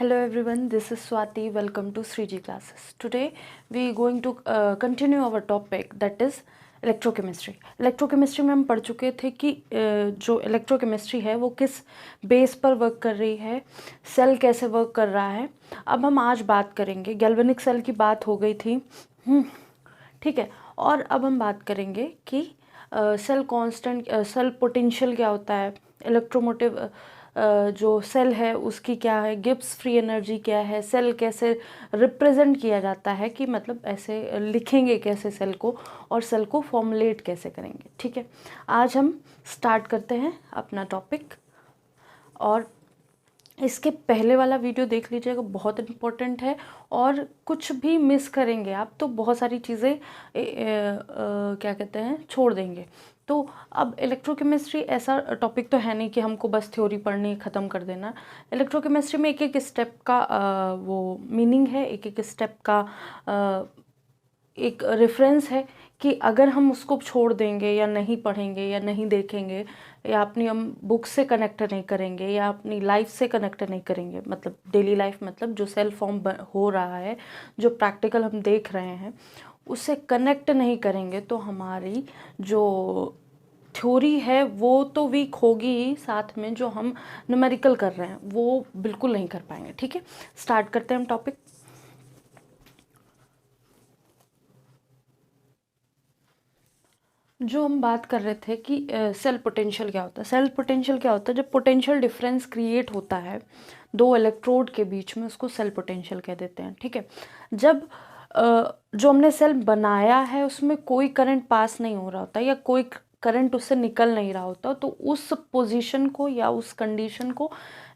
Hello everyone, this is Swati. Welcome to Sriji classes. Today we are going to continue our topic, that is electrochemistry. Electrochemistry में हम पढ़ चुके थे कि जो इलेक्ट्रोकेमिस्ट्री है वो किस बेस पर वर्क कर रही है, सेल कैसे वर्क कर रहा है। अब हम आज बात करेंगे, गैल्वेनिक सेल की बात हो गई थी, ठीक है। और अब हम बात करेंगे कि सेल कांस्टेंट, सेल पोटेंशियल क्या होता है, इलेक्ट्रोमोटिव जो सेल है उसकी क्या है, गिब्स फ्री एनर्जी क्या है, सेल कैसे रिप्रेजेंट किया जाता है, कि मतलब ऐसे लिखेंगे कैसे सेल को, और सेल को फॉर्मुलेट कैसे करेंगे, ठीक है। आज हम स्टार्ट करते हैं अपना टॉपिक, और इसके पहले वाला वीडियो देख लीजिएगा, बहुत इम्पोर्टेंट है। और कुछ भी मिस करेंगे आप तो बहुत सारी चीज़ें क्या कहते हैं छोड़ देंगे। तो अब इलेक्ट्रोकेमिस्ट्री ऐसा टॉपिक तो है नहीं कि हमको बस थ्योरी पढ़नी ख़त्म कर देना। इलेक्ट्रोकेमिस्ट्री में एक एक स्टेप का वो मीनिंग है, एक एक स्टेप का एक रेफरेंस है कि अगर हम उसको छोड़ देंगे या नहीं पढ़ेंगे या नहीं देखेंगे या अपनी हम बुक से कनेक्ट नहीं करेंगे या अपनी लाइफ से कनेक्ट नहीं करेंगे, मतलब डेली लाइफ, मतलब जो सेल फॉर्म हो रहा है, जो प्रैक्टिकल हम देख रहे हैं, उससे कनेक्ट नहीं करेंगे तो हमारी जो थ्योरी है वो तो वीक होगी ही, साथ में जो हम न्यूमेरिकल कर रहे हैं वो बिल्कुल नहीं कर पाएंगे, ठीक है। स्टार्ट करते हैं हम टॉपिक। जो हम बात कर रहे थे कि सेल पोटेंशियल क्या होता है। सेल पोटेंशियल क्या होता है? जब पोटेंशियल डिफरेंस क्रिएट होता है दो इलेक्ट्रोड के बीच में, उसको सेल पोटेंशियल कह देते हैं, ठीक है। जब जो हमने सेल बनाया है उसमें कोई करंट पास नहीं हो रहा होता या कोई करंट उससे निकल नहीं रहा होता, तो उस पोजीशन को या उस कंडीशन को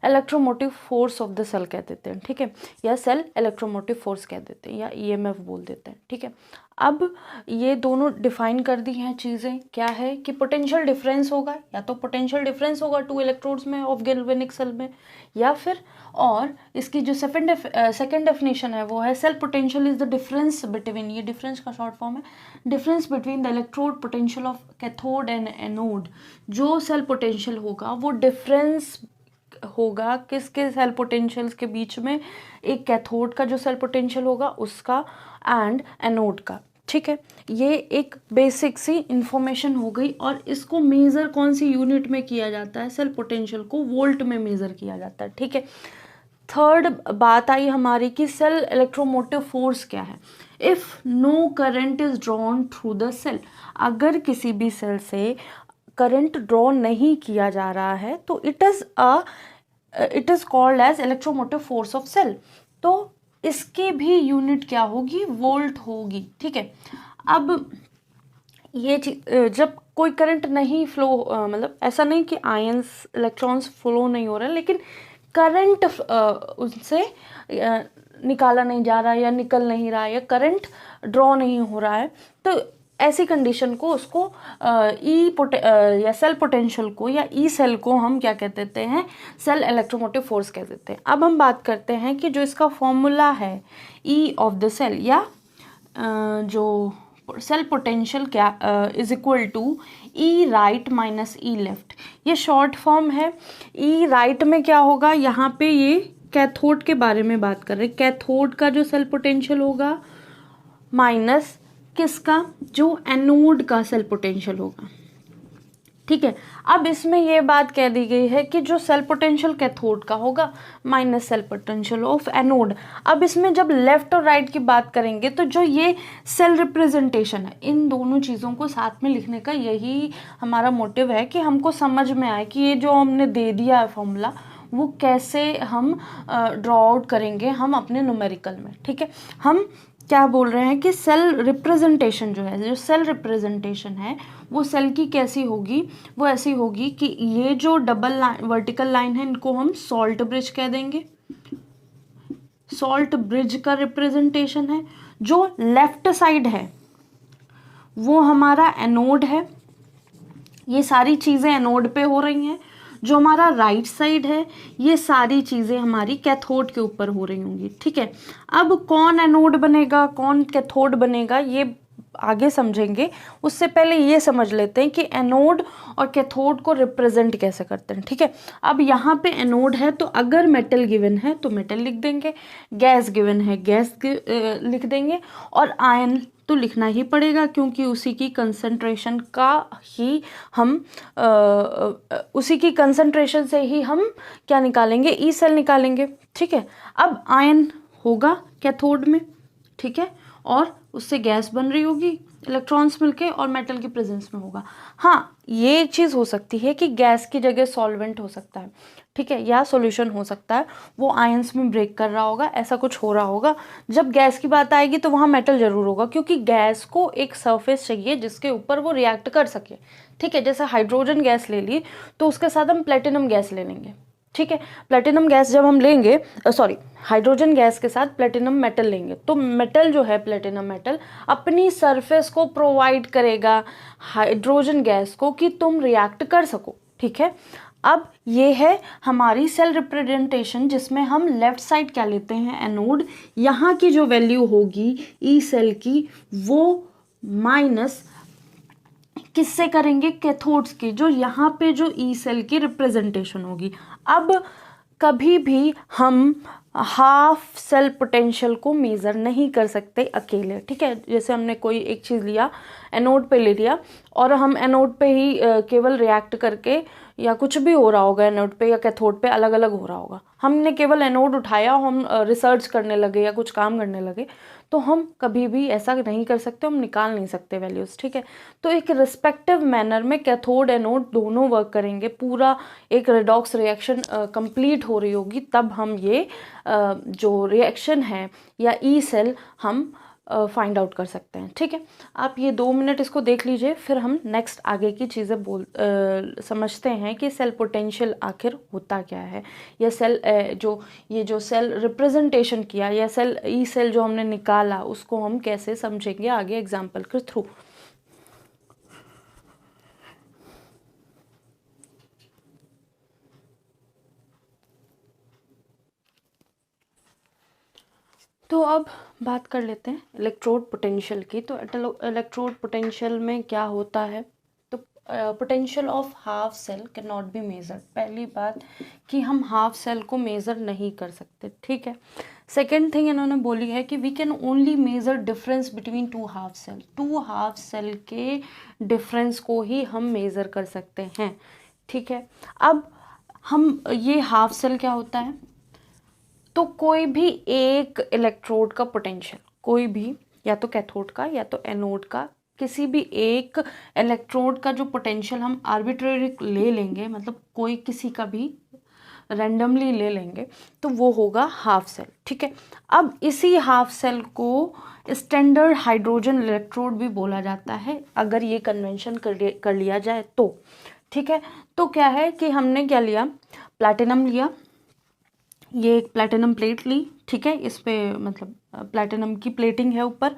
electromotive force of the cell कह देते हैं, ठीक है, या सेल इलेक्ट्रोमोटिव फोर्स कह देते हैं या ईएमएफ बोल देते हैं, ठीक है। अब ये दोनों डिफाइन कर दी हैं चीज़ें, क्या है कि पोटेंशियल डिफरेंस होगा, या तो पोटेंशियल डिफरेंस होगा टू इलेक्ट्रोड्स में ऑफ गैल्वेनिक सेल में, या फिर और इसकी जो सेकंड डेफिनेशन है वो है cell potential is the difference between, ये डिफरेंस का शॉर्ट फॉर्म है, difference between the electrode potential of cathode and anode. जो सेल पोटेंशियल होगा वो डिफरेंस होगा किसके सेल पोटेंशियल्स के बीच में, एक कैथोड का जो सेल पोटेंशियल होगा उसका एंड एनोड का, ठीक है। ये एक बेसिक सी इंफॉर्मेशन हो गई। और इसको मेज़र कौन सी यूनिट में किया जाता है? सेल पोटेंशियल को वोल्ट में मेज़र किया जाता है, ठीक है। थर्ड बात आई हमारी कि सेल इलेक्ट्रोमोटिव फोर्स क्या है। If no current is drawn through the cell, अगर किसी भी सेल से करंट ड्रॉ नहीं किया जा रहा है तो it is called as electromotive force of cell. तो इसकी भी यूनिट क्या होगी? वोल्ट होगी, ठीक है। अब ये जब कोई करंट नहीं फ्लो, मतलब ऐसा नहीं कि आयंस इलेक्ट्रॉन्स फ्लो नहीं हो रहे, लेकिन करंट उनसे निकाला नहीं जा रहा या निकल नहीं रहा या करंट ड्रॉ नहीं हो रहा है, तो ऐसी कंडीशन को उसको या सेल पोटेंशियल को या ई सेल को हम क्या कह देते हैं? सेल इलेक्ट्रोमोटिव फोर्स कह देते हैं। अब हम बात करते हैं कि जो इसका फॉर्मूला है ई ऑफ द सेल, या जो सेल पोटेंशियल क्या is equal to E right minus E left, ये शॉर्ट फॉर्म है। ई राइट में क्या होगा? यहाँ पे ये कैथोड के बारे में बात कर रहे हैं, कैथोड का जो सेल पोटेंशियल होगा माइनस किसका? जो एनोड का सेल पोटेंशियल होगा, ठीक है। अब इसमें ये बात कह दी गई है कि जो सेल पोटेंशियल कैथोड का होगा minus cell potential of anode. अब इसमें जब लेफ्ट और राइट की बात करेंगे तो जो ये सेल रिप्रेजेंटेशन है, इन दोनों चीज़ों को साथ में लिखने का यही हमारा मोटिव है कि हमको समझ में आए कि ये जो हमने दे दिया है फॉर्मूला वो कैसे हम ड्रॉ आउट करेंगे हम अपने न्यूमेरिकल में, ठीक है। हम क्या बोल रहे हैं कि सेल रिप्रेजेंटेशन जो है, जो सेल रिप्रेजेंटेशन है वो सेल की कैसी होगी? वो ऐसी होगी कि ये जो डबल लाइन, वर्टिकल लाइन है, इनको हम सॉल्ट ब्रिज कह देंगे। सॉल्ट ब्रिज का रिप्रेजेंटेशन है। जो लेफ्ट साइड है वो हमारा एनोड है, ये सारी चीज़ें एनोड पे हो रही हैं। जो हमारा राइट साइड है ये सारी चीज़ें हमारी कैथोड के ऊपर हो रही होंगी, ठीक है। अब कौन एनोड बनेगा कौन कैथोड बनेगा ये आगे समझेंगे उससे पहले ये समझ लेते हैं कि एनोड और कैथोड को रिप्रेजेंट कैसे करते हैं। ठीक है, अब यहाँ पे एनोड है तो अगर मेटल गिवन है तो मेटल लिख देंगे, गैस गिवन है गैस लिख देंगे, और आयन तो लिखना ही पड़ेगा क्योंकि उसी की कंसंट्रेशन का ही हम उसी की कंसंट्रेशन से ही हम क्या निकालेंगे, ई सेल निकालेंगे। ठीक है, अब आयन होगा कैथोड में, ठीक है, और उससे गैस बन रही होगी इलेक्ट्रॉन्स मिलके और मेटल की प्रेजेंस में होगा। हाँ, ये एक चीज़ हो सकती है कि गैस की जगह सॉल्वेंट हो सकता है, ठीक है, या सॉल्यूशन हो सकता है, वो आयंस में ब्रेक कर रहा होगा, ऐसा कुछ हो रहा होगा। जब गैस की बात आएगी तो वहाँ मेटल जरूर होगा क्योंकि गैस को एक सरफेस चाहिए जिसके ऊपर वो रिएक्ट कर सके। ठीक है, जैसे हाइड्रोजन गैस ले ली तो उसके साथ हम प्लेटिनम गैस ले लेंगे। ठीक है, प्लेटिनम गैस जब हम लेंगे, हाइड्रोजन गैस के साथ प्लेटिनम मेटल लेंगे तो मेटल जो है, प्लेटिनम मेटल अपनी सरफेस को प्रोवाइड करेगा हाइड्रोजन गैस को कि तुम रिएक्ट कर सको। ठीक है, अब ये है हमारी सेल रिप्रेजेंटेशन जिसमें हम लेफ्ट साइड क्या लेते हैं, एनोड, यहाँ की जो वैल्यू होगी ई सेल की वो माइनस किससे करेंगे, कैथोड्स की, जो यहाँ पे जो ई सेल की रिप्रेजेंटेशन होगी। अब कभी भी हम हाफ सेल पोटेंशियल को मेज़र नहीं कर सकते अकेले। ठीक है, जैसे हमने कोई एक चीज़ लिया, एनोड पे ले लिया और हम एनोड पे ही केवल रिएक्ट करके, या कुछ भी हो रहा होगा एनोड पे या कैथोड पे, अलग अलग हो रहा होगा, हमने केवल एनोड उठाया, हम रिसर्च करने लगे या कुछ काम करने लगे, तो हम कभी भी ऐसा नहीं कर सकते, हम निकाल नहीं सकते वैल्यूज़। ठीक है, तो एक रिस्पेक्टिव मैनर में कैथोड एनोड दोनों वर्क करेंगे, पूरा एक रेडॉक्स रिएक्शन कंप्लीट हो रही होगी, तब हम ये जो रिएक्शन है या ई सेल हम फाइंड आउट कर सकते हैं। ठीक है, आप ये 2 मिनट इसको देख लीजिए, फिर हम नेक्स्ट आगे की चीज़ें समझते हैं कि सेल पोटेंशियल आखिर होता क्या है, या सेल ये जो सेल रिप्रेजेंटेशन किया या सेल ई सेल जो हमने निकाला उसको हम कैसे समझेंगे आगे एग्जाम्पल के थ्रू। तो अब बात कर लेते हैं इलेक्ट्रोड पोटेंशियल की। तो इलेक्ट्रोड पोटेंशियल में क्या होता है, तो potential of half cell can not be measured. पहली बात कि हम हाफ सेल को मेज़र नहीं कर सकते। ठीक है, सेकेंड थिंग इन्होंने बोली है कि we can only measure difference between two half cell. Two half cell के डिफरेंस को ही हम मेज़र कर सकते हैं। ठीक है, अब हम ये हाफ सेल क्या होता है, तो कोई भी एक इलेक्ट्रोड का पोटेंशियल, कोई भी, या तो कैथोड का या तो एनोड का, किसी भी एक इलेक्ट्रोड का जो पोटेंशियल हम आर्बिट्रेरी ले लेंगे, मतलब कोई किसी का भी रैंडमली ले लेंगे, तो वो होगा हाफ सेल। ठीक है, अब इसी हाफ सेल को स्टैंडर्ड हाइड्रोजन इलेक्ट्रोड भी बोला जाता है अगर ये कन्वेंशन कर लिया जाए तो। ठीक है, तो क्या है कि हमने क्या लिया, प्लैटिनम लिया, ये एक प्लैटिनम प्लेट ली। ठीक है, इस पे मतलब प्लैटिनम की प्लेटिंग है ऊपर,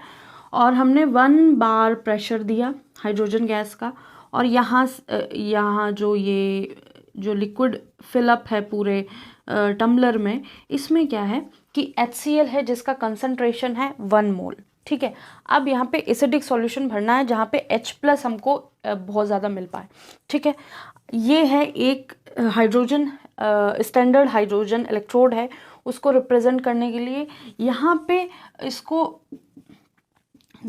और हमने 1 बार प्रेशर दिया हाइड्रोजन गैस का, और यहाँ जो लिक्विड फिलअप है पूरे टम्बलर में, इसमें क्या है कि HCl है जिसका कंसंट्रेशन है 1 मोल। ठीक है, अब यहाँ पे एसिडिक सॉल्यूशन भरना है जहाँ पे H+ हमको बहुत ज़्यादा मिल पाए। ठीक है, ये है एक हाइड्रोजन स्टैंडर्ड हाइड्रोजन इलेक्ट्रोड है, उसको रिप्रेजेंट करने के लिए यहाँ पे इसको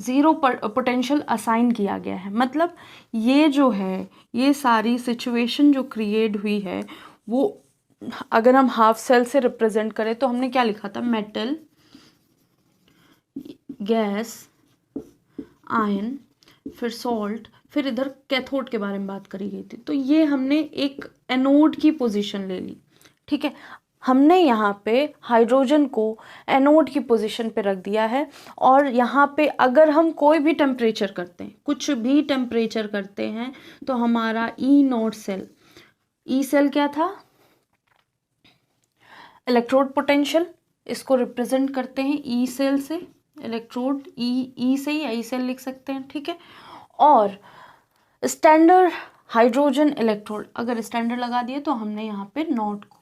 0 पोटेंशियल असाइन किया गया है। मतलब ये जो है, ये सारी सिचुएशन जो क्रिएट हुई है वो अगर हम हाफ सेल से रिप्रेजेंट करें तो हमने क्या लिखा था, मेटल, गैस, आयन, फिर सॉल्ट, फिर इधर कैथोड के बारे में बात करी गई थी। तो ये हमने एक एनोड की पोजीशन ले ली। ठीक है, हमने यहाँ पे हाइड्रोजन को एनोड की पोजीशन पे रख दिया है, और यहाँ पे अगर हम कोई भी टेम्परेचर करते हैं, कुछ भी टेम्परेचर करते हैं, तो हमारा E0 सेल, ई सेल क्या था, इलेक्ट्रोड पोटेंशियल, इसको रिप्रेजेंट करते हैं ई सेल से, इलेक्ट्रोड ई से ही आई सेल लिख सकते हैं। ठीक है, और स्टैंडर्ड हाइड्रोजन इलेक्ट्रोड, अगर स्टैंडर्ड लगा दिए तो हमने यहाँ पे नॉट को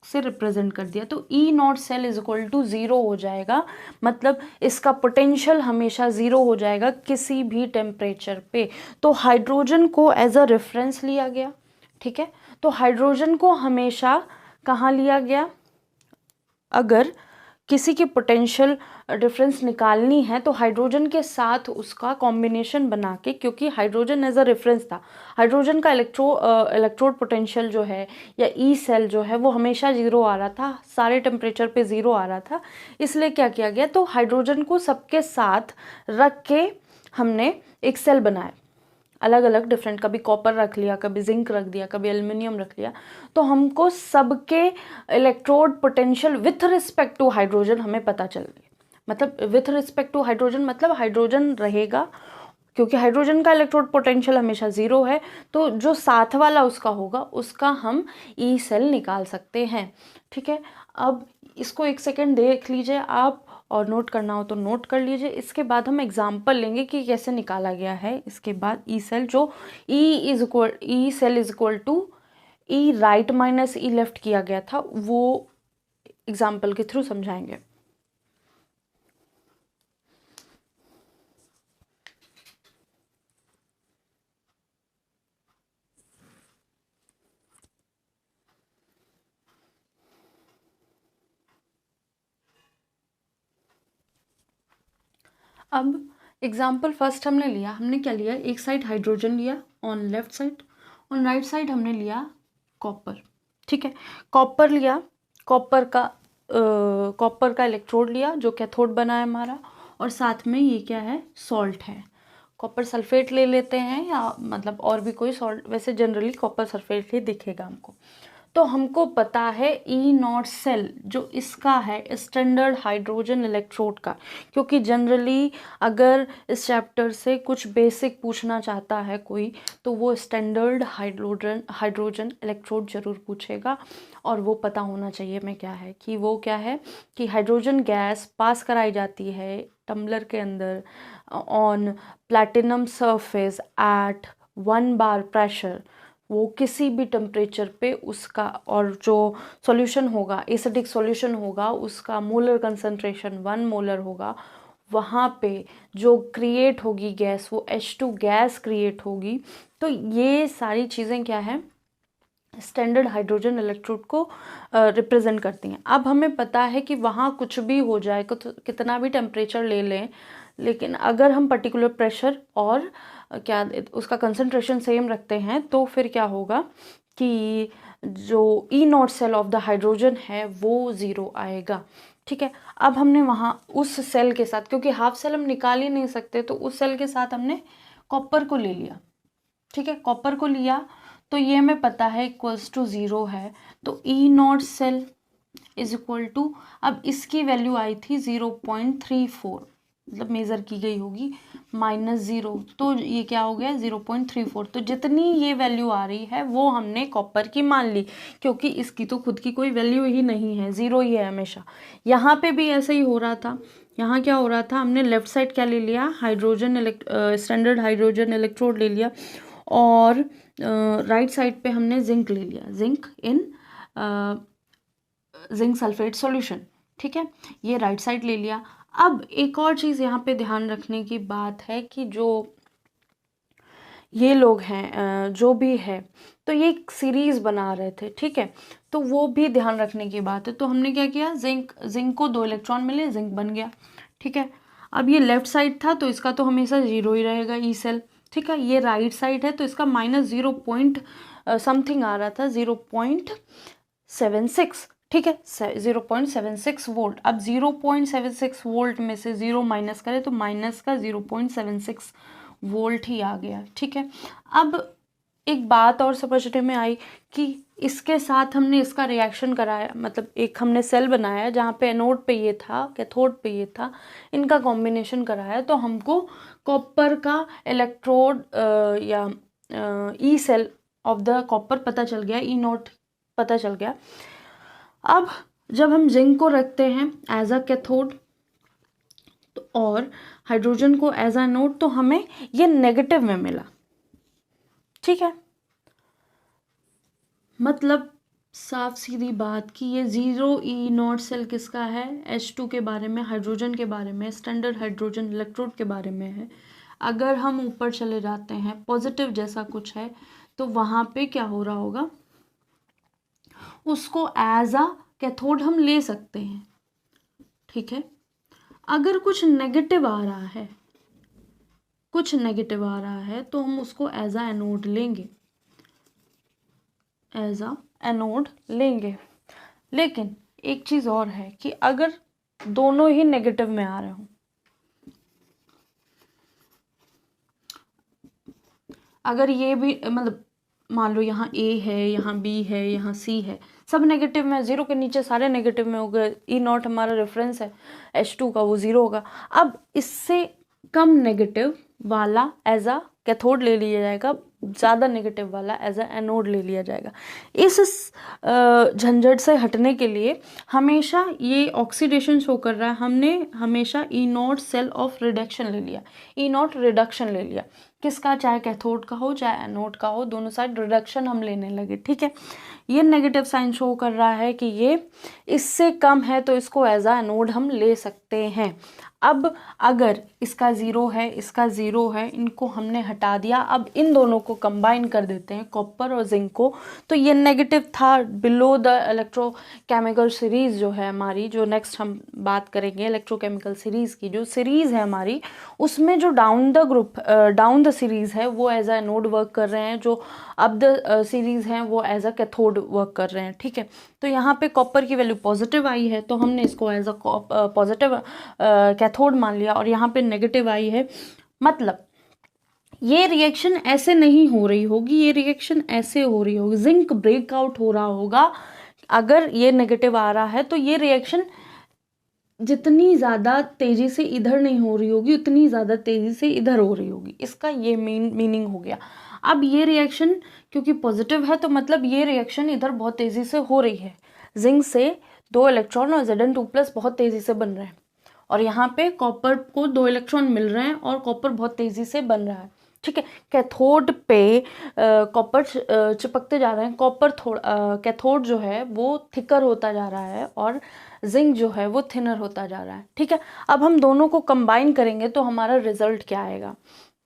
से रिप्रेजेंट कर दिया, तो E naught cell is equal to 0 हो जाएगा। मतलब इसका पोटेंशियल हमेशा 0 हो जाएगा किसी भी टेम्परेचर पे। तो हाइड्रोजन को एज अ रेफरेंस लिया गया, ठीक है। तो हाइड्रोजन को हमेशा कहाँ लिया गया, अगर किसी की पोटेंशियल डिफरेंस निकालनी है तो हाइड्रोजन के साथ उसका कॉम्बिनेशन बना के, क्योंकि हाइड्रोजन एज अ रेफरेंस था, हाइड्रोजन का इलेक्ट्रोड पोटेंशियल जो है या ई सेल जो है वो हमेशा 0 आ रहा था, सारे टेम्परेचर पे 0 आ रहा था। इसलिए क्या किया गया, तो हाइड्रोजन को सबके साथ रख के हमने एक सेल बनाया, अलग अलग डिफरेंट, कभी कॉपर रख लिया, कभी जिंक रख दिया, कभी एल्युमिनियम रख लिया। तो हमको सबके electrode potential with respect to hydrogen हमें पता चल गया। मतलब विथ रिस्पेक्ट टू हाइड्रोजन मतलब हाइड्रोजन रहेगा, क्योंकि हाइड्रोजन का इलेक्ट्रोड पोटेंशियल हमेशा 0 है, तो जो साथ वाला उसका होगा उसका हम ई सेल निकाल सकते हैं, ठीक है। अब इसको एक सेकेंड देख लीजिए आप, और नोट करना हो तो नोट कर लीजिए। इसके बाद हम एग्जाम्पल लेंगे कि कैसे निकाला गया है। इसके बाद ई सेल, जो E cell is equal to E right minus E left किया गया था, वो एग्जाम्पल के थ्रू समझाएंगे। अब एग्जाम्पल फर्स्ट हमने लिया, हमने क्या लिया, एक साइड हाइड्रोजन लिया on left side, on right side हमने लिया कॉपर, ठीक है। कॉपर लिया, कॉपर का इलेक्ट्रोड लिया जो कैथोड बना है हमारा, और साथ में ये क्या है, सॉल्ट है, कॉपर सल्फेट ले लेते हैं, या मतलब और भी कोई सॉल्ट, वैसे जनरली कॉपर सल्फेट ही दिखेगा हमको। तो हमको पता है ई नॉट सेल जो इसका है स्टैंडर्ड हाइड्रोजन इलेक्ट्रोड का, क्योंकि जनरली अगर इस चैप्टर से कुछ बेसिक पूछना चाहता है कोई, तो वो स्टैंडर्ड हाइड्रोजन इलेक्ट्रोड जरूर पूछेगा। और वो पता होना चाहिए मैं क्या है, कि वो क्या है कि हाइड्रोजन गैस पास कराई जाती है टम्बलर के अंदर on platinum surface at 1 bar pressure. वो किसी भी टेम्परेचर पे उसका, और जो सॉल्यूशन होगा, एसिडिक सॉल्यूशन होगा, उसका मोलर कंसंट्रेशन 1 मोलर होगा, वहाँ पे जो क्रिएट होगी गैस, वो H2 गैस क्रिएट होगी। तो ये सारी चीज़ें क्या है, स्टैंडर्ड हाइड्रोजन इलेक्ट्रोड को रिप्रेजेंट करती हैं। अब हमें पता है कि वहाँ कुछ भी हो जाए, कितना भी टेम्परेचर ले लें, लेकिन अगर हम पर्टिकुलर प्रेशर और क्या उसका कंसंट्रेशन सेम रखते हैं, तो फिर क्या होगा कि जो E naught cell of the hydrogen है वो 0 आएगा, ठीक है। अब हमने वहाँ उस सेल के साथ, क्योंकि हाफ सेल हम निकाल ही नहीं सकते, तो उस सेल के साथ हमने कॉपर को ले लिया, ठीक है। कॉपर को लिया तो ये हमें पता है इक्वल्स टू 0 है, तो E naught cell is equal to, अब इसकी वैल्यू आई थी 0.34, मतलब मेज़र की गई होगी, -0, तो ये क्या हो गया 0.34। तो जितनी ये वैल्यू आ रही है वो हमने कॉपर की मान ली, क्योंकि इसकी तो खुद की कोई वैल्यू ही नहीं है, 0 ही है हमेशा। यहाँ पे भी ऐसे ही हो रहा था। यहाँ क्या हो रहा था, हमने लेफ्ट साइड क्या ले लिया, स्टैंडर्ड हाइड्रोजन इलेक्ट्रोड ले लिया, और राइट साइड पे हमने जिंक ले लिया, zinc in zinc sulphate solution, ठीक है। ये राइट साइड ले लिया। अब एक और चीज़ यहाँ पे ध्यान रखने की बात है कि जो ये लोग हैं जो भी है, तो ये एक सीरीज़ बना रहे थे, ठीक है। तो वो भी ध्यान रखने की बात है। तो हमने क्या किया, जिंक को 2 इलेक्ट्रॉन मिले, जिंक बन गया, ठीक है। अब ये लेफ्ट साइड था तो इसका तो हमेशा 0 ही रहेगा ई सेल, ठीक है। ये राइट साइड है तो इसका -0 पॉइंट समथिंग आ रहा था, 0.76, ठीक है, 0.76 वोल्ट। अब 0.76 वोल्ट में से 0 माइनस करें तो माइनस का 0.76 वोल्ट ही आ गया, ठीक है। अब एक बात और समझने में आई कि इसके साथ हमने इसका रिएक्शन कराया, मतलब एक हमने सेल बनाया जहाँ पे एनोड पे ये था, कैथोड पे ये था, इनका कॉम्बिनेशन कराया, तो हमको कॉपर का इलेक्ट्रोड या E cell of the copper पता चल गया, ई नॉट पता चल गया। अब जब हम जिंक को रखते हैं एज अ कैथोड और हाइड्रोजन को एज अ एनोड, तो हमें ये नेगेटिव में मिला, ठीक है। मतलब साफ सीधी बात कि ये 0e0 सेल किसका है, H2 के बारे में, हाइड्रोजन के बारे में, स्टैंडर्ड हाइड्रोजन इलेक्ट्रोड के बारे में है। अगर हम ऊपर चले जाते हैं पॉजिटिव जैसा कुछ है तो वहाँ पे क्या हो रहा होगा, उसको एज अ कैथोड हम ले सकते हैं, ठीक है। अगर कुछ नेगेटिव आ रहा है, कुछ नेगेटिव आ रहा है तो हम उसको एज अ एनोड लेंगे, एज अ एनोड लेंगे। लेकिन एक चीज और है कि अगर दोनों ही नेगेटिव में आ रहे हो, अगर ये भी मतलब मान लो यहाँ A है, यहाँ B है, यहाँ C है, सब नेगेटिव में, 0 के नीचे सारे नेगेटिव में हो गए, E0 हमारा रेफरेंस है H2 का, वो 0 होगा। अब इससे कम नेगेटिव वाला एज अ कैथोड ले लिया जाएगा, ज़्यादा नेगेटिव वाला एज अ एनोड ले लिया जाएगा। इस झंझट से हटने के लिए हमेशा ये ऑक्सीडेशन शो कर रहा है, हमने हमेशा E0 सेल ऑफ रिडक्शन ले लिया, E0 रिडक्शन ले लिया, किसका, चाहे कैथोड का हो चाहे एनोड का हो, दोनों साइड रिडक्शन हम लेने लगे, ठीक है। ये नेगेटिव साइन शो कर रहा है कि ये इससे कम है तो इसको एज अ एनोड हम ले सकते हैं। अब अगर इसका 0 है, इसका 0 है, इनको हमने हटा दिया, अब इन दोनों को कंबाइन कर देते हैं, कॉपर और जिंक को, तो ये नेगेटिव था बिलो द इलेक्ट्रोकेमिकल सीरीज जो है हमारी, जो नेक्स्ट हम बात करेंगे इलेक्ट्रोकेमिकल सीरीज की, जो सीरीज है हमारी, उसमें जो down the group down the series है वो एज अ एनोड वर्क कर रहे हैं, जो अब द सीरीज हैं वो एज अ कैथोड वर्क कर रहे हैं, ठीक है। तो यहाँ पे कॉपर की वैल्यू पॉजिटिव आई है तो हमने इसको एज अ पॉजिटिव कैथोड मान लिया, और यहाँ पे नेगेटिव आई है, मतलब ये रिएक्शन ऐसे नहीं हो रही होगी, ये रिएक्शन ऐसे हो रही होगी, जिंक ब्रेकआउट हो रहा होगा। अगर ये नेगेटिव आ रहा है तो ये रिएक्शन जितनी ज़्यादा तेज़ी से इधर नहीं हो रही होगी उतनी ज़्यादा तेज़ी से इधर हो रही होगी, इसका ये मीनिंग हो गया। अब ये रिएक्शन क्योंकि पॉजिटिव है तो मतलब ये रिएक्शन इधर बहुत तेज़ी से हो रही है, जिंक से 2 इलेक्ट्रॉन और Zn2+ बहुत तेज़ी से बन रहे हैं, और यहाँ पे कॉपर को 2 इलेक्ट्रॉन मिल रहे हैं और कॉपर बहुत तेज़ी से बन रहा है, ठीक है। कैथोड पे कॉपर चिपकते जा रहे हैं, कॉपर थोड़ा कैथोड जो है वो थिकर होता जा रहा है और जिंक जो है वो थिनर होता जा रहा है, ठीक है। अब हम दोनों को कंबाइन करेंगे तो हमारा रिजल्ट क्या आएगा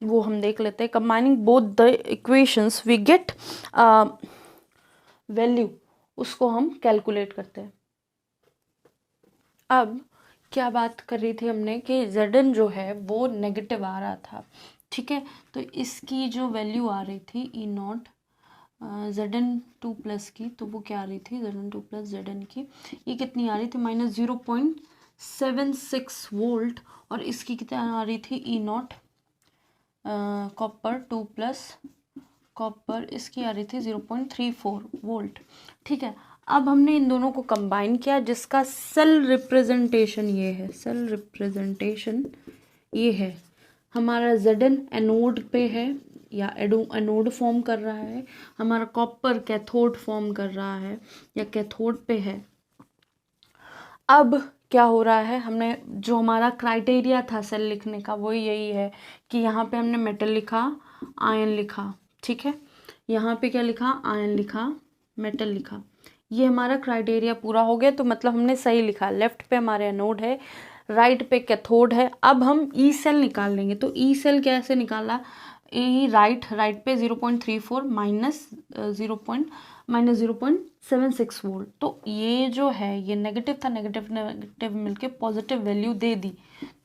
वो हम देख लेते हैं। Combining both the equations we get value, उसको हम कैलकुलेट करते हैं। अब क्या बात कर रही थी हमने कि Zn जो है वो नेगेटिव आ रहा था, ठीक है। तो इसकी जो वैल्यू आ रही थी E0 Zn2+ की, तो वो क्या आ रही थी, Zn2+ Zn की ये कितनी आ रही थी, -0.76 वोल्ट, और इसकी कितनी आ रही थी E0 कॉपर 2+ कॉपर, इसकी आ रही थी 0.34 वोल्ट, ठीक है। अब हमने इन दोनों को कंबाइन किया जिसका सेल रिप्रेजेंटेशन ये है, सेल रिप्रेजेंटेशन ये है, हमारा Zn एनोड पे है या एनोड फॉर्म कर रहा है, हमारा कॉपर कैथोड फॉर्म कर रहा है या कैथोड पे है। अब क्या हो रहा है, हमने जो हमारा क्राइटेरिया था सेल लिखने का वो यही है कि यहाँ पे हमने मेटल लिखा, आयन लिखा, ठीक है। यहाँ पे क्या लिखा, आयन लिखा, मेटल लिखा, ये हमारा क्राइटेरिया पूरा हो गया, तो मतलब हमने सही लिखा। लेफ्ट पे हमारे एनोड है, राइट पे कैथोड है। अब हम ई सेल निकाल लेंगे, तो ई सेल कैसे निकाला, ई राइट पे 0.34 -0.76 वोल्ट, तो ये जो है ये नेगेटिव था, नेगेटिव मिलके पॉजिटिव वैल्यू दे दी,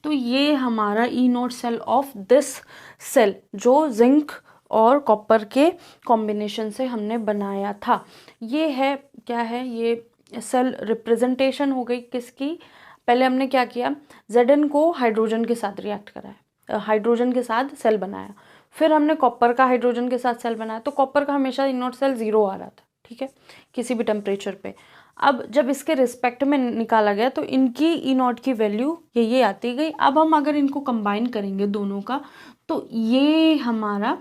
तो ये हमारा E0 cell of this cell जो जिंक और कॉपर के कॉम्बिनेशन से हमने बनाया था, ये है क्या है, ये सेल रिप्रेजेंटेशन हो गई किसकी। पहले हमने क्या किया, Zn को हाइड्रोजन के साथ रिएक्ट कराया, हाइड्रोजन के साथ सेल बनाया, फिर हमने कॉपर का हाइड्रोजन के साथ सेल बनाया, तो कॉपर का हमेशा E0 सेल 0 आ रहा था, ठीक है, किसी भी टेम्परेचर पे। अब जब इसके रिस्पेक्ट में निकाला गया तो इनकी E0 की वैल्यू ये आती गई। अब हम अगर इनको कंबाइन करेंगे दोनों का तो ये हमारा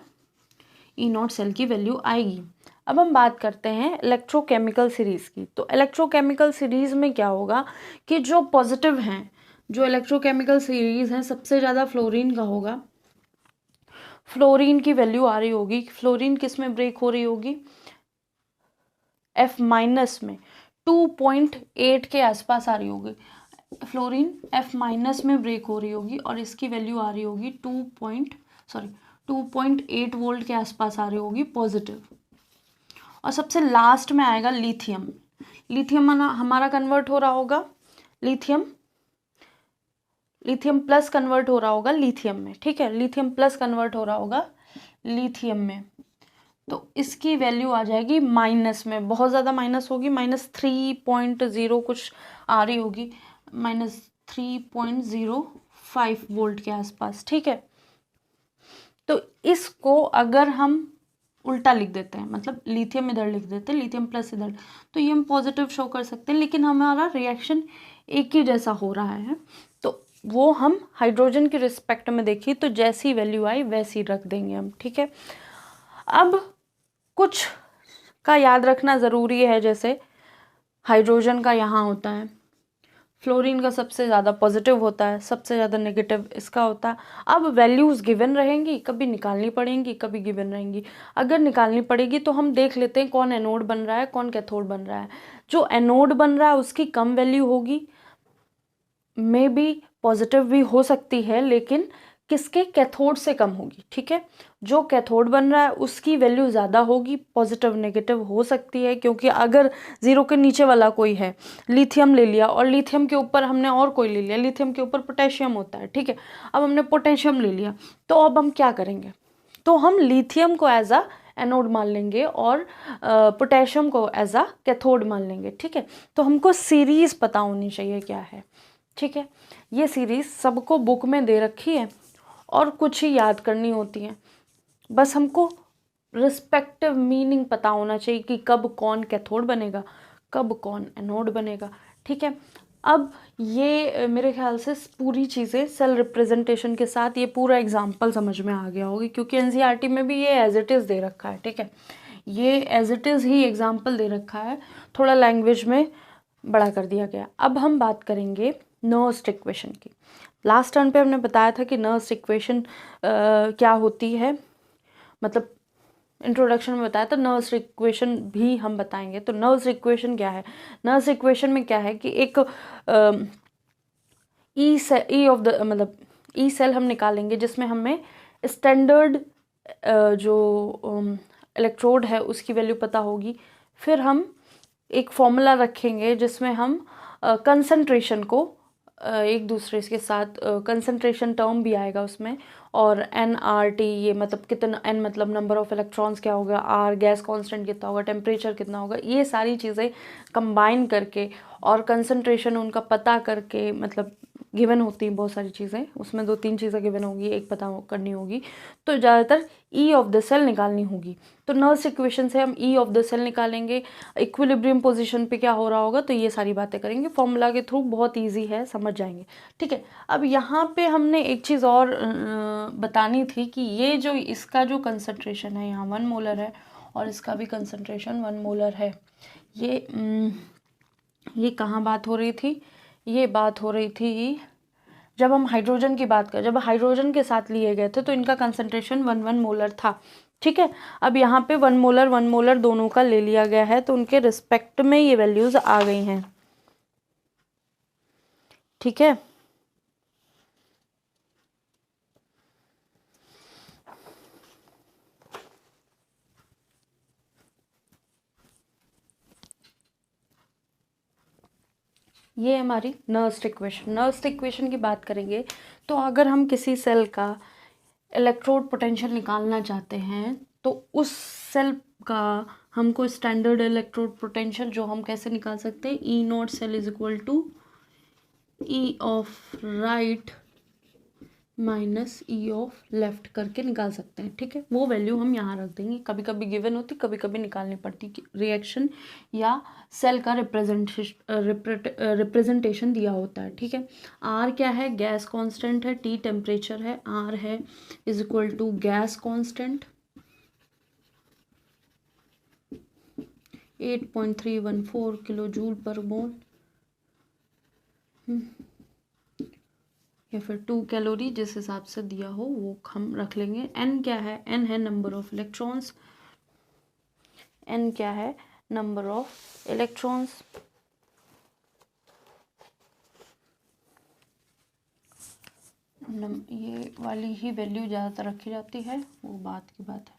E0 सेल की वैल्यू आएगी। अब हम बात करते हैं इलेक्ट्रोकेमिकल सीरीज़ की। तो इलेक्ट्रोकेमिकल सीरीज़ में क्या होगा कि जो पॉजिटिव हैं, जो इलेक्ट्रोकेमिकल सीरीज़ हैं, सबसे ज़्यादा फ्लोरीन का होगा, फ्लोरीन की वैल्यू आ रही होगी। फ्लोरीन किस में ब्रेक हो रही होगी, F माइनस में 2.8 के आसपास आ रही होगी, फ्लोरीन F माइनस में ब्रेक हो रही होगी और इसकी वैल्यू आ रही होगी 2.8 वोल्ट के आसपास आ रही होगी पॉजिटिव। और सबसे लास्ट में आएगा लिथियम। लिथियम हमारा कन्वर्ट हो रहा होगा, लिथियम प्लस कन्वर्ट हो रहा होगा लिथियम में, ठीक है, लिथियम प्लस कन्वर्ट हो रहा होगा लिथियम में, तो इसकी वैल्यू आ जाएगी माइनस में, बहुत ज़्यादा माइनस होगी, -3.0 कुछ आ रही होगी, -3.05 वोल्ट के आसपास, ठीक है। तो इसको अगर हम उल्टा लिख देते हैं, मतलब लिथियम इधर लिख देते हैं, लिथियम प्लस इधर, तो ये हम पॉजिटिव शो कर सकते हैं, लेकिन हमारा रिएक्शन एक ही जैसा हो रहा है, तो वो हम हाइड्रोजन के रिस्पेक्ट में देखिए तो जैसी वैल्यू आई वैसी रख देंगे हम, ठीक है। अब कुछ का याद रखना ज़रूरी है, जैसे हाइड्रोजन का यहाँ होता है, फ्लोरीन का सबसे ज़्यादा पॉजिटिव होता है, सबसे ज़्यादा नेगेटिव इसका होता है। अब वैल्यूज़ गिवन रहेंगी, कभी निकालनी पड़ेंगी, कभी गिवन रहेंगी। अगर निकालनी पड़ेगी तो हम देख लेते हैं कौन एनोड बन रहा है, कौन कैथोड बन रहा है। जो एनोड बन रहा है उसकी कम वैल्यू होगी, मे बी पॉजिटिव भी हो सकती है, लेकिन किसके, कैथोड से कम होगी, ठीक है। जो कैथोड बन रहा है उसकी वैल्यू ज़्यादा होगी, पॉजिटिव नेगेटिव हो सकती है, क्योंकि अगर 0 के नीचे वाला कोई है, लिथियम ले लिया और लिथियम के ऊपर हमने और कोई ले लिया, लिथियम के ऊपर पोटेशियम होता है, ठीक है, अब हमने पोटेशियम ले लिया, तो अब हम क्या करेंगे, तो हम लिथियम को एज अ एनोड मान लेंगे और पोटेशियम को एज अ कैथोड मान लेंगे, ठीक है। तो हमको सीरीज़ पता होनी चाहिए क्या है, ठीक है। ये सीरीज़ सबको बुक में दे रखी है और कुछ ही याद करनी होती है, बस हमको रिस्पेक्टिव मीनिंग पता होना चाहिए कि कब कौन कैथोड बनेगा, कब कौन एनोड बनेगा, ठीक है। अब ये मेरे ख्याल से पूरी चीज़ें सेल रिप्रेजेंटेशन के साथ ये पूरा एग्जाम्पल समझ में आ गया होगी, क्योंकि एनसीईआरटी में भी ये एज इट इज़ दे रखा है, ठीक है, ये एज इट इज़ ही एग्जाम्पल दे रखा है, थोड़ा लैंग्वेज में बड़ा कर दिया गया। अब हम बात करेंगे नर्स्ट इक्वेशन की। लास्ट टर्न पे हमने बताया था कि नर्स्ट इक्वेशन क्या होती है, मतलब इंट्रोडक्शन में बताया था, नर्स्ट इक्वेशन भी हम बताएंगे। तो नर्स्ट इक्वेशन क्या है, नर्स्ट इक्वेशन में क्या है कि एक ई सेल हम निकालेंगे जिसमें हमें स्टैंडर्ड जो इलेक्ट्रोड है उसकी वैल्यू पता होगी, फिर हम एक फॉर्मूला रखेंगे जिसमें हम कंसंट्रेशन को एक दूसरे के साथ कंसंट्रेशन टर्म भी आएगा उसमें, और NRT, ये मतलब कितना, N मतलब नंबर ऑफ इलेक्ट्रॉन्स क्या होगा, R गैस कांस्टेंट कितना होगा, टेम्परेचर कितना होगा, ये सारी चीज़ें कंबाइन करके और कंसंट्रेशन उनका पता करके, मतलब गिवन होती हैं बहुत सारी चीज़ें, उसमें 2-3 चीज़ें गिवन होगी, एक पता करनी होगी, तो ज़्यादातर E ऑफ द सेल निकालनी होगी। तो नर्स्ट इक्वेशन से हम E ऑफ द सेल निकालेंगे, इक्विलिब्रियम पोजीशन पे क्या हो रहा होगा, तो ये सारी बातें करेंगे फॉर्मूला के थ्रू, बहुत ईजी है, समझ जाएंगे, ठीक है। अब यहाँ पे हमने एक चीज़ और बतानी थी कि ये जो इसका जो कंसंट्रेशन है यहाँ 1 मोलर है और इसका भी कंसंट्रेशन 1 मोलर है, ये कहाँ बात हो रही थी, ये बात हो रही थी जब हम हाइड्रोजन की बात करें, जब हाइड्रोजन के साथ लिए गए थे तो इनका कंसंट्रेशन 1 मोलर था, ठीक है। अब यहाँ पे 1 मोलर दोनों का ले लिया गया है, तो उनके रिस्पेक्ट में ये वैल्यूज आ गई हैं, ठीक है। ये हमारी नर्स्ट इक्वेशन की बात करेंगे, तो अगर हम किसी सेल का इलेक्ट्रोड पोटेंशियल निकालना चाहते हैं तो उस सेल का हमको स्टैंडर्ड इलेक्ट्रोड पोटेंशियल जो हम कैसे निकाल सकते हैं, E naught cell is equal to E of right minus E of left करके निकाल सकते हैं, ठीक है। वो वैल्यू हम यहाँ रख देंगे, कभी कभी गिवन होती, कभी कभी निकालनी पड़ती, रिएक्शन या सेल का रिप्रेजेंटेशन दिया होता है, ठीक है। R क्या है, गैस कांस्टेंट है, T टेम्परेचर है, R है is equal to gas constant 8.314 kilo joule per mole, या फिर 2 कैलोरी, जिस हिसाब से दिया हो वो हम रख लेंगे। N क्या है, N है नंबर ऑफ इलेक्ट्रॉन्स, N क्या है, नंबर ऑफ इलेक्ट्रॉन्स। ये वाली ही वैल्यू ज़्यादातर रखी जाती है, वो बात की बात है।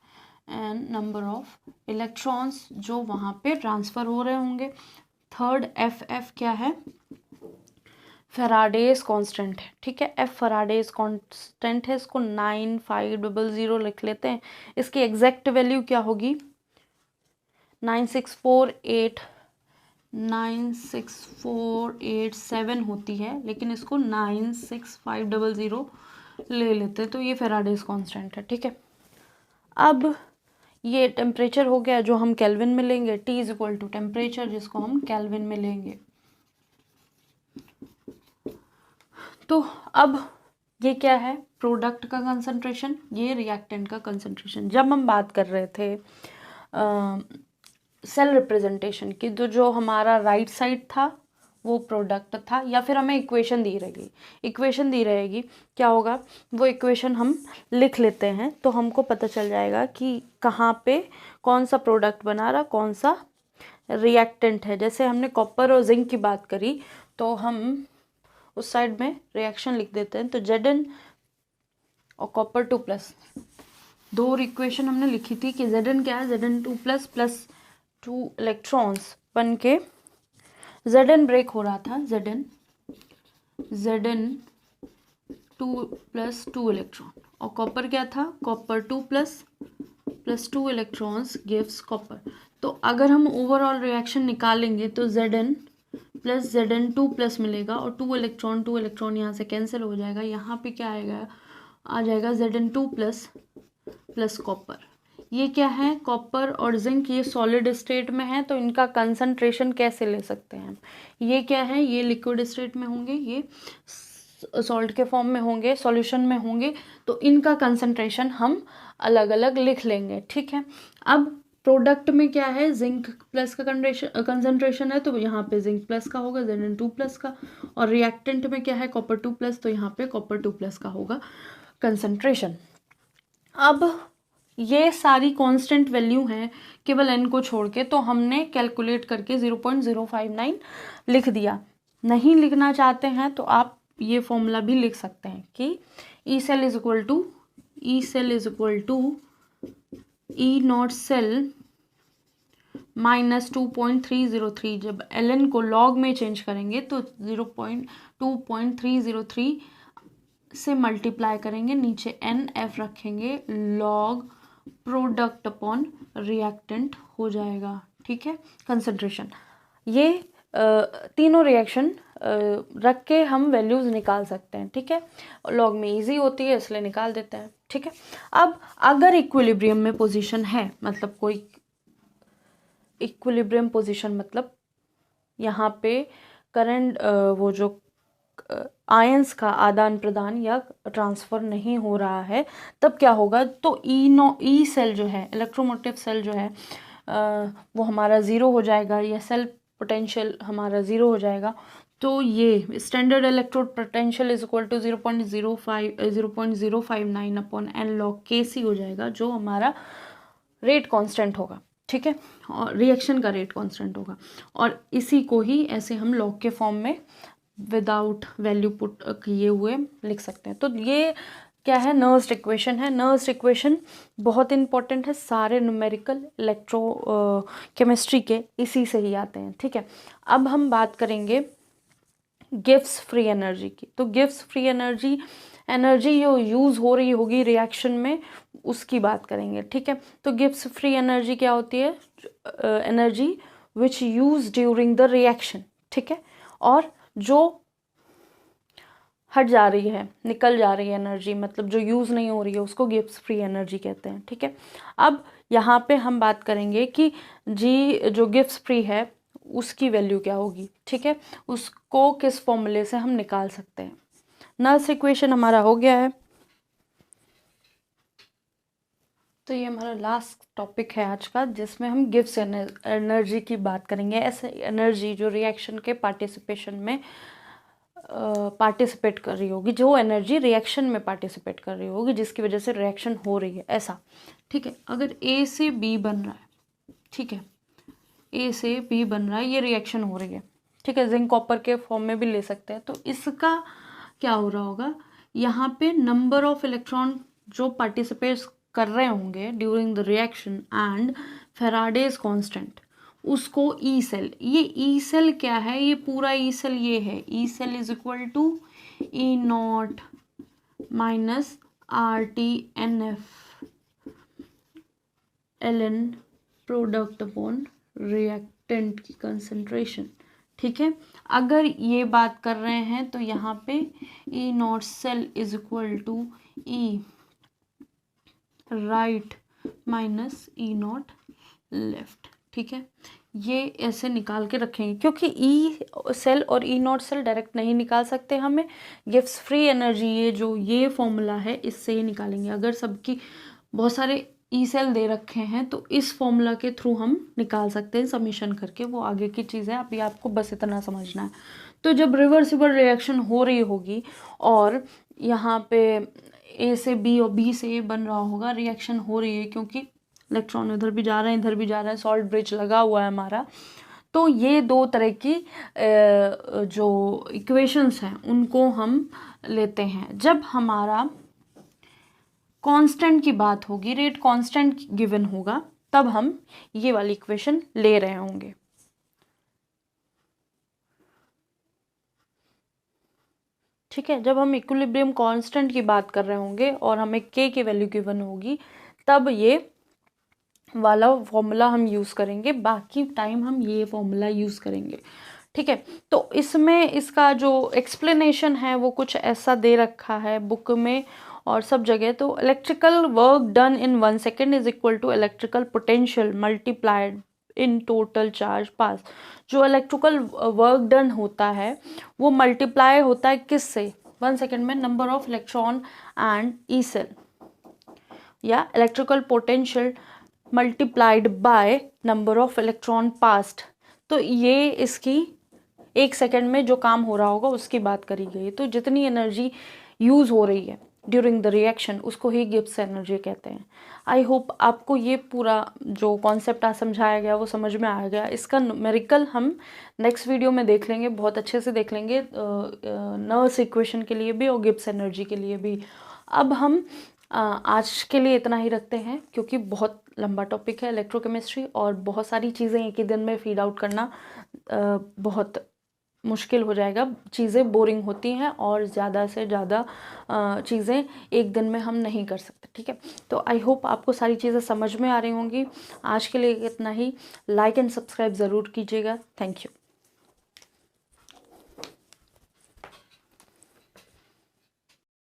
एंड नंबर ऑफ इलेक्ट्रॉन्स जो वहाँ पे ट्रांसफ़र हो रहे होंगे। थर्ड एफ क्या है, फैराडेज कांस्टेंट है, ठीक है। एफ फैराडेज कांस्टेंट है, इसको 9500 लिख लेते हैं। इसकी एग्जैक्ट वैल्यू क्या होगी, 964897 होती है, लेकिन इसको 96500 ले लेते हैं, तो ये फैराडेज कांस्टेंट है, ठीक है। अब ये टेम्परेचर हो गया जो हम केल्विन में लेंगे, T is equal to temperature जिसको हम केल्विन में लेंगे। तो अब ये क्या है, प्रोडक्ट का कंसंट्रेशन, ये रिएक्टेंट का कंसंट्रेशन। जब हम बात कर रहे थे सेल रिप्रेजेंटेशन की, तो जो हमारा राइट साइड था वो प्रोडक्ट था, या फिर हमें इक्वेशन दी रहेगी, क्या होगा वो इक्वेशन हम लिख लेते हैं, तो हमको पता चल जाएगा कि कहाँ पे कौन सा प्रोडक्ट बना रहा, कौन सा रिएक्टेंट है। जैसे हमने कॉपर और जिंक की बात करी, तो हम उस साइड में रिएक्शन लिख देते हैं, तो Zn और कॉपर 2+, दो इक्वेशन हमने लिखी थी कि Zn क्या है, Zn2+ प्लस 2 इलेक्ट्रॉन्स बन के Zn ब्रेक हो रहा था, Zn2+ 2 इलेक्ट्रॉन, और कॉपर क्या था, कॉपर 2+ 2 इलेक्ट्रॉन्स गिव्स कॉपर। तो अगर हम ओवरऑल रिएक्शन निकालेंगे तो Zn प्लस Zn2+ मिलेगा, और 2 इलेक्ट्रॉन यहाँ से कैंसिल हो जाएगा, यहाँ पे क्या आएगा, आ जाएगा Zn2+ कॉपर। ये क्या है, कॉपर और जिंक, ये सॉलिड स्टेट में है, तो इनका कंसंट्रेशन कैसे ले सकते हैं हम, ये क्या है, ये लिक्विड स्टेट में होंगे, ये सॉल्ट के फॉर्म में होंगे, सॉल्यूशन में होंगे, तो इनका कंसंट्रेशन हम अलग अलग लिख लेंगे, ठीक है। अब प्रोडक्ट में क्या है, जिंक प्लस का कंसंट्रेशन है, तो यहाँ पे जिंक प्लस का होगा, Zn2+ का, और रिएक्टेंट में क्या है, कॉपर 2+, तो यहाँ पे कॉपर 2+ का होगा कंसंट्रेशन। अब ये सारी कांस्टेंट वैल्यू हैं केवल n को छोड़ के, तो हमने कैलकुलेट करके 0.059 लिख दिया। नहीं लिखना चाहते हैं तो आप ये फॉर्मूला भी लिख सकते हैं कि E cell is equal to E naught cell -2.303। जब ln को लॉग में चेंज करेंगे तो 2.303 से मल्टीप्लाई करेंगे, नीचे NF रखेंगे, लॉग प्रोडक्ट अपॉन रिएक्टेंट हो जाएगा, ठीक है। कंसंट्रेशन, ये तीनों रिएक्शन रख के हम वैल्यूज निकाल सकते हैं, ठीक है। लॉग में इजी होती है इसलिए निकाल देते हैं, ठीक है। अब अगर इक्विलिब्रियम में पोजीशन है, मतलब कोई इक्विलिब्रियम पोजीशन मतलब यहाँ पे करंट वो जो आयंस का आदान प्रदान या ट्रांसफ़र नहीं हो रहा है, तब क्या होगा, तो ई सेल जो है, इलेक्ट्रोमोटिव सेल जो है वो हमारा ज़ीरो हो जाएगा, या सेल पोटेंशियल हमारा ज़ीरो हो जाएगा। तो ये standard electrode potential is equal to 0.059 upon n log Kc हो जाएगा, जो हमारा रेट कांस्टेंट होगा, ठीक है, और रिएक्शन का रेट कांस्टेंट होगा। और इसी को ही ऐसे हम लॉग के फॉर्म में विदाउट वैल्यू पुट किए हुए लिख सकते हैं। तो ये क्या है, नर्स्ड इक्वेशन है। नर्स्ड इक्वेशन बहुत इंपॉर्टेंट है, सारे न्यूमेरिकल इलेक्ट्रो केमिस्ट्री के इसी से ही आते हैं, ठीक है। अब हम बात करेंगे गिव्स फ्री एनर्जी की। तो गिव्स फ्री एनर्जी जो यूज़ हो रही होगी रिएक्शन में, उसकी बात करेंगे, ठीक है। तो गिव्स फ्री एनर्जी क्या होती है, energy which use during the reaction, ठीक है। और जो हट जा रही है, निकल जा रही है एनर्जी, मतलब जो यूज़ नहीं हो रही है, उसको गिव्स फ्री एनर्जी कहते हैं, ठीक है। अब यहाँ पे हम बात करेंगे कि जी जो गिव्स फ्री है उसकी वैल्यू क्या होगी, ठीक है, उसको किस फॉर्मूले से हम निकाल सकते हैं। नल्स इक्वेशन हमारा हो गया है। तो ये हमारा लास्ट टॉपिक है आज का, जिसमें हम गिव्स एनर्जी की बात करेंगे। ऐसे एनर्जी जो रिएक्शन के पार्टिसिपेशन में पार्टिसिपेट कर रही होगी, जो एनर्जी रिएक्शन में पार्टिसिपेट कर रही होगी, जिसकी वजह से रिएक्शन हो रही है, ऐसा, ठीक है। अगर ए से बी बन रहा है, ठीक है, ए से बी बन रहा है, ये रिएक्शन हो रही है, ठीक है, जिंक कॉपर के फॉर्म में भी ले सकते हैं। तो इसका क्या हो रहा होगा, यहाँ पे नंबर ऑफ इलेक्ट्रॉन जो पार्टिसिपेट कर रहे होंगे during the reaction and Faraday's constant, उसको ई सेल, ये ई सेल क्या है, ये पूरा ई सेल ये है, E cell is equal to E naught minus R T N F L N product upon reactant की कंसेंट्रेशन, ठीक है। अगर ये बात कर रहे हैं तो यहाँ पे E naught cell is equal to E right minus E naught left, ठीक है। ये ऐसे निकाल के रखेंगे, क्योंकि ई सेल और ई नॉट सेल डायरेक्ट नहीं निकाल सकते, हमें गिव्स फ्री एनर्जी, ये जो ये फॉर्मूला है इससे ही निकालेंगे। अगर सबकी बहुत सारे ई सेल दे रखे हैं तो इस फॉर्मूला के थ्रू हम निकाल सकते हैं समीशन करके, वो आगे की चीज़ है, अभी आपको बस इतना समझना है। तो जब रिवर्सिबल रिएक्शन हो रही होगी और यहाँ पे ए से बी और बी से ए बन रहा होगा, रिएक्शन हो रही है क्योंकि इलेक्ट्रॉन इधर भी जा रहे हैं इधर भी जा रहे हैं, सॉल्ट ब्रिज लगा हुआ है हमारा, तो ये दो तरह की जो इक्वेशंस हैं उनको हम लेते हैं। जब हमारा कांस्टेंट की बात होगी, रेट कांस्टेंट गिवन होगा, तब हम ये वाली इक्वेशन ले रहे होंगे, ठीक है। जब हम इक्विलिब्रियम कांस्टेंट की बात कर रहे होंगे और हमें k की वैल्यू गिवन होगी, तब ये वाला फॉर्मूला हम यूज़ करेंगे, बाकी टाइम हम ये फॉर्मूला यूज़ करेंगे, ठीक है। तो इसमें इसका जो एक्सप्लेनेशन है वो कुछ ऐसा दे रखा है बुक में और सब जगह। तो electrical work done in 1 second is equal to electrical potential multiplied in total charge pass. जो इलेक्ट्रिकल वर्क डन होता है वो मल्टीप्लाई होता है किससे, 1 सेकेंड में, number of electron and E cell, या electrical potential multiplied by number of electron passed. तो ये इसकी 1 सेकेंड में जो काम हो रहा होगा उसकी बात करी गई। तो जितनी एनर्जी यूज़ हो रही है ड्यूरिंग द रिएक्शन उसको ही गिब्स एनर्जी कहते हैं। आई होप आपको ये पूरा जो कॉन्सेप्ट आज समझाया गया वो समझ में आ गया। इसका न्यूमेरिकल हम नेक्स्ट वीडियो में देख लेंगे, बहुत अच्छे से देख लेंगे, नर्स इक्वेशन के लिए भी और गिब्स एनर्जी के लिए भी। अब हम आज के लिए इतना ही रखते हैं, क्योंकि बहुत लंबा टॉपिक है इलेक्ट्रोकेमिस्ट्री और बहुत सारी चीज़ें एक ही दिन में फीड आउट करना बहुत मुश्किल हो जाएगा, चीज़ें बोरिंग होती हैं और ज़्यादा से ज़्यादा चीज़ें एक दिन में हम नहीं कर सकते, ठीक है। तो आई होप आपको सारी चीज़ें समझ में आ रही होंगी। आज के लिए इतना ही, लाइक एंड सब्सक्राइब ज़रूर कीजिएगा। Thank you.